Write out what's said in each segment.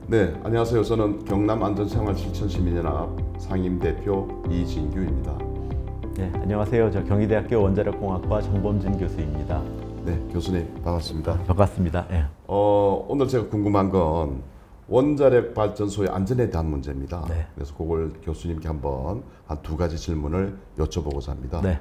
네, 안녕하세요. 저는 경남안전생활실천시민연합 상임대표 이진규입니다. 네, 안녕하세요. 저 경희대학교 원자력공학과 정범진 교수입니다. 네, 교수님 반갑습니다. 반갑습니다. 네. 오늘 제가 궁금한 건 원자력 발전소의 안전에 대한 문제입니다. 네. 그래서 그걸 교수님께 한번 한 두 가지 질문을 여쭤보고자 합니다. 네.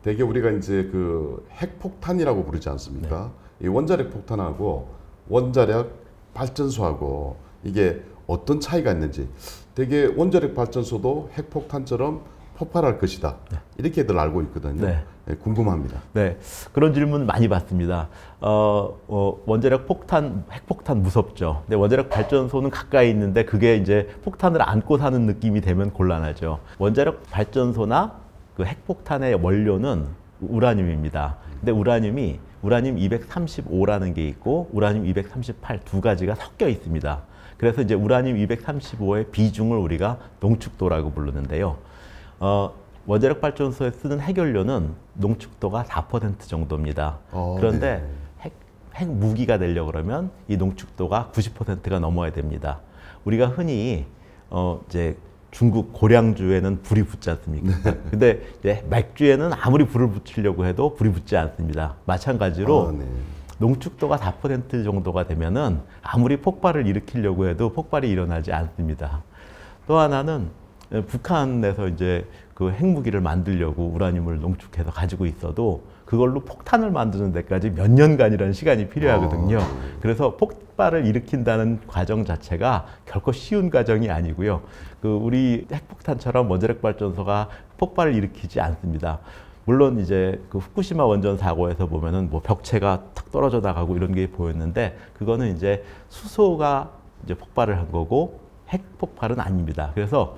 대개 우리가 이제 그 핵폭탄이라고 부르지 않습니까? 이 원자력 폭탄하고 원자력 발전소하고 이게 어떤 차이가 있는지, 되게 원자력 발전소도 핵폭탄처럼 폭발할 것이다, 이렇게들 알고 있거든요. 네. 네, 궁금합니다. 네, 그런 질문 많이 받습니다. 원자력 폭탄, 핵폭탄 무섭죠. 근데 원자력 발전소는 가까이 있는데 그게 이제 폭탄을 안고 사는 느낌이 되면 곤란하죠. 원자력 발전소나 그 핵폭탄의 원료는 우라늄입니다. 근데 우라늄 235라는 게 있고 우라늄 238 두 가지가 섞여 있습니다. 그래서 이제 우라늄 235의 비중을 우리가 농축도라고 부르는데요. 원자력 발전소에 쓰는 핵연료는 농축도가 4% 정도입니다. 그런데 네. 핵 무기가 되려고 그러면 이 농축도가 90%가 넘어야 됩니다. 우리가 흔히 이제 중국 고량주에는 불이 붙지 않습니까? 근데 이제 맥주에는 아무리 불을 붙이려고 해도 불이 붙지 않습니다. 마찬가지로 네. 농축도가 4% 정도가 되면은 아무리 폭발을 일으키려고 해도 폭발이 일어나지 않습니다. 또 하나는 북한에서 이제 그 핵무기를 만들려고 우라늄을 농축해서 가지고 있어도 그걸로 폭탄을 만드는 데까지 몇 년간이라는 시간이 필요하거든요. 그래서 폭발을 일으킨다는 과정 자체가 결코 쉬운 과정이 아니고요. 그 우리 핵폭탄처럼 원자력 발전소가 폭발을 일으키지 않습니다. 물론 이제 그 후쿠시마 원전 사고에서 보면은 뭐 벽체가 탁 떨어져 나가고 이런 게 보였는데 그거는 이제 수소가 이제 폭발을 한 거고 핵 폭발은 아닙니다. 그래서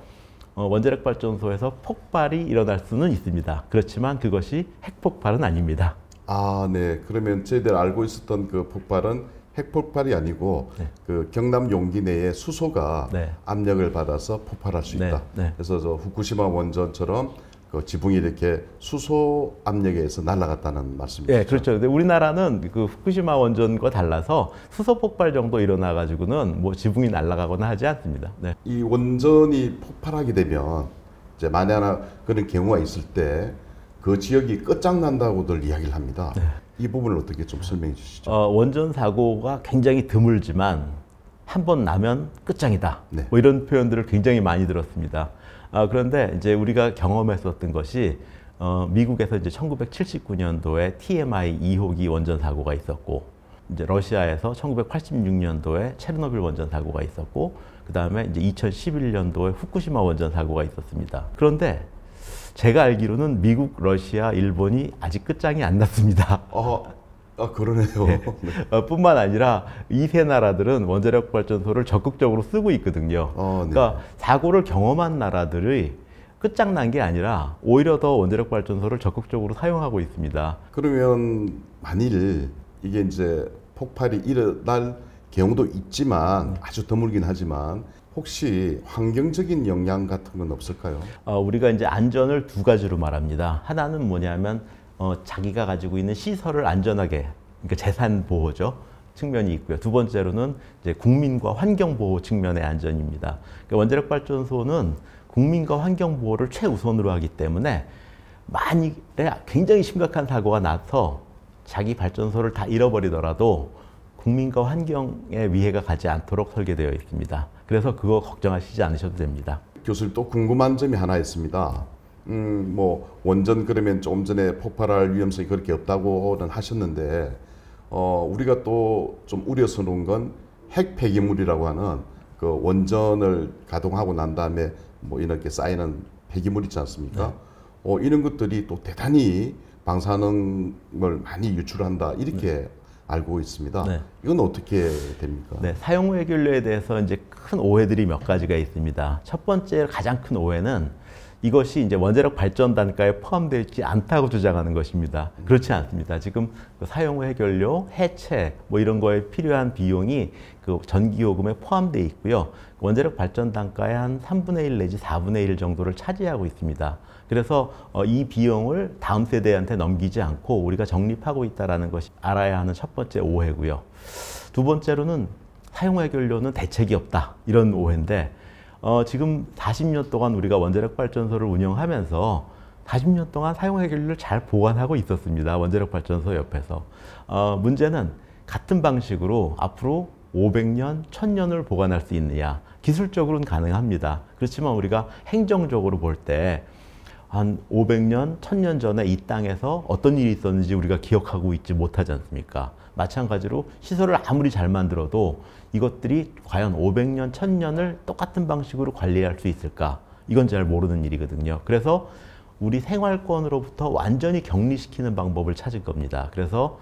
원자력 발전소에서 폭발이 일어날 수는 있습니다. 그렇지만 그것이 핵폭발은 아닙니다. 아, 네. 그러면 저희들 알고 있었던 그 폭발은 핵폭발이 아니고 네. 그 경남 용기 내에 수소가 네. 압력을 받아서 폭발할 수 네, 있다. 네. 그래서 저 후쿠시마 원전처럼 그 지붕이 이렇게 수소 압력에 의해서 날아갔다는 말씀이시죠? 네, 그렇죠. 근데 우리나라는 그 후쿠시마 원전과 달라서 수소 폭발 정도 일어나 가지고는 뭐 지붕이 날아가거나 하지 않습니다. 네. 이 원전이 폭발하게 되면 이제 만에 하나 그런 경우가 있을 때 그 지역이 끝장난다고들 이야기를 합니다. 네. 이 부분을 어떻게 좀 설명해 주시죠? 원전 사고가 굉장히 드물지만 한 번 나면 끝장이다. 네. 뭐 이런 표현들을 굉장히 많이 들었습니다. 그런데 이제 우리가 경험했었던 것이 미국에서 이제 1979년도에 TMI 2호기 원전 사고가 있었고, 이제 러시아에서 1986년도에 체르노빌 원전 사고가 있었고, 그 다음에 이제 2011년도에 후쿠시마 원전 사고가 있었습니다. 그런데 제가 알기로는 미국, 러시아, 일본이 아직 끝장이 안 났습니다. 그러네요. 네. 뿐만 아니라 이 세 나라들은 원자력 발전소를 적극적으로 쓰고 있거든요. 네. 그러니까 사고를 경험한 나라들의 끝장난 게 아니라 오히려 더 원자력 발전소를 적극적으로 사용하고 있습니다. 그러면 만일 이게 이제 폭발이 일어날 경우도 있지만 아주 드물긴 하지만 혹시 환경적인 영향 같은 건 없을까요? 우리가 이제 안전을 두 가지로 말합니다. 하나는 뭐냐면 자기가 가지고 있는 시설을 안전하게, 그러니까 재산 보호죠. 측면이 있고요. 두 번째로는 이제 국민과 환경 보호 측면의 안전입니다. 그러니까 원자력 발전소는 국민과 환경 보호를 최우선으로 하기 때문에 만일에 굉장히 심각한 사고가 나서 자기 발전소를 다 잃어버리더라도 국민과 환경에 위해가 가지 않도록 설계되어 있습니다. 그래서 그거 걱정하시지 않으셔도 됩니다. 교수님, 또 궁금한 점이 하나 있습니다. 뭐 원전 그러면 조금 전에 폭발할 위험성이 그렇게 없다고는 하셨는데 우리가 또 좀 우려스러운 건 핵 폐기물이라고 하는 그 원전을 가동하고 난 다음에 뭐 이렇게 쌓이는 폐기물 있지 않습니까? 네. 이런 것들이 또 대단히 방사능을 많이 유출한다, 이렇게 알고 있습니다. 네. 이건 어떻게 됩니까? 네, 사용 후 해결료에 대해서 이제 큰 오해들이 몇 가지가 있습니다. 첫 번째 가장 큰 오해는 이것이 이제 원자력 발전 단가에 포함되어 있지 않다고 주장하는 것입니다. 그렇지 않습니다. 지금 그 사용 후 해결료, 해체 뭐 이런 거에 필요한 비용이 그 전기요금에 포함되어 있고요. 원자력 발전 단가의 한 3분의 1 내지 4분의 1 정도를 차지하고 있습니다. 그래서 이 비용을 다음 세대한테 넘기지 않고 우리가 적립하고 있다는 것이 알아야 하는 첫 번째 오해고요. 두 번째로는 사용해결료는 대책이 없다 이런 오해인데 지금 40년 동안 우리가 원자력 발전소를 운영하면서 40년 동안 사용해결료를 잘 보관하고 있었습니다. 원자력 발전소 옆에서. 문제는 같은 방식으로 앞으로 500년, 1000년을 보관할 수 있느냐. 기술적으로는 가능합니다. 그렇지만 우리가 행정적으로 볼 때 한 500년, 1000년 전에 이 땅에서 어떤 일이 있었는지 우리가 기억하고 있지 못하지 않습니까? 마찬가지로 시설을 아무리 잘 만들어도 이것들이 과연 500년, 1000년을 똑같은 방식으로 관리할 수 있을까? 이건 잘 모르는 일이거든요. 그래서 우리 생활권으로부터 완전히 격리시키는 방법을 찾을 겁니다. 그래서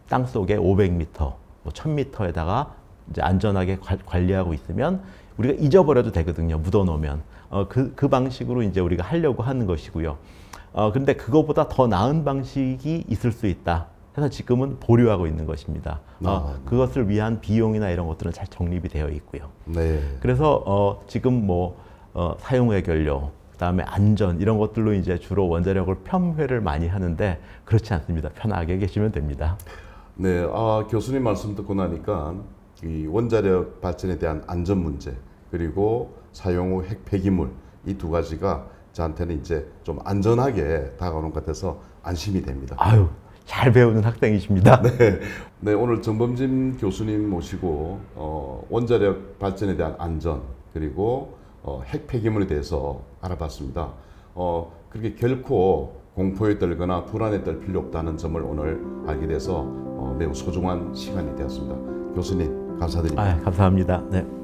땅 속에 500m, 1000m에다가 이제 안전하게 관리하고 있으면 우리가 잊어버려도 되거든요. 묻어놓으면. 그 방식으로 이제 우리가 하려고 하는 것이고요. 근데 그거보다 더 나은 방식이 있을 수 있다. 해서 지금은 보류하고 있는 것입니다. 그것을 위한 비용이나 이런 것들은 잘 정립이 되어 있고요. 네. 그래서 지금 사용해결료, 그다음에 안전 이런 것들로 이제 주로 원자력을 폄훼를 많이 하는데 그렇지 않습니다. 편하게 계시면 됩니다. 네, 교수님 말씀 듣고 나니까 이 원자력 발전에 대한 안전 문제 그리고 사용 후 핵 폐기물 이 두 가지가 저한테는 이제 좀 안전하게 다가오는 것 같아서 안심이 됩니다. 아유, 잘 배우는 학생이십니다. 네, 네 오늘 정범진 교수님 모시고 원자력 발전에 대한 안전 그리고 핵 폐기물에 대해서 알아봤습니다. 그렇게 결코 공포에 떨거나 불안에 떨 필요 없다는 점을 오늘 알게 돼서 매우 소중한 시간이 되었습니다. 교수님 감사드립니다. 감사합니다. 네.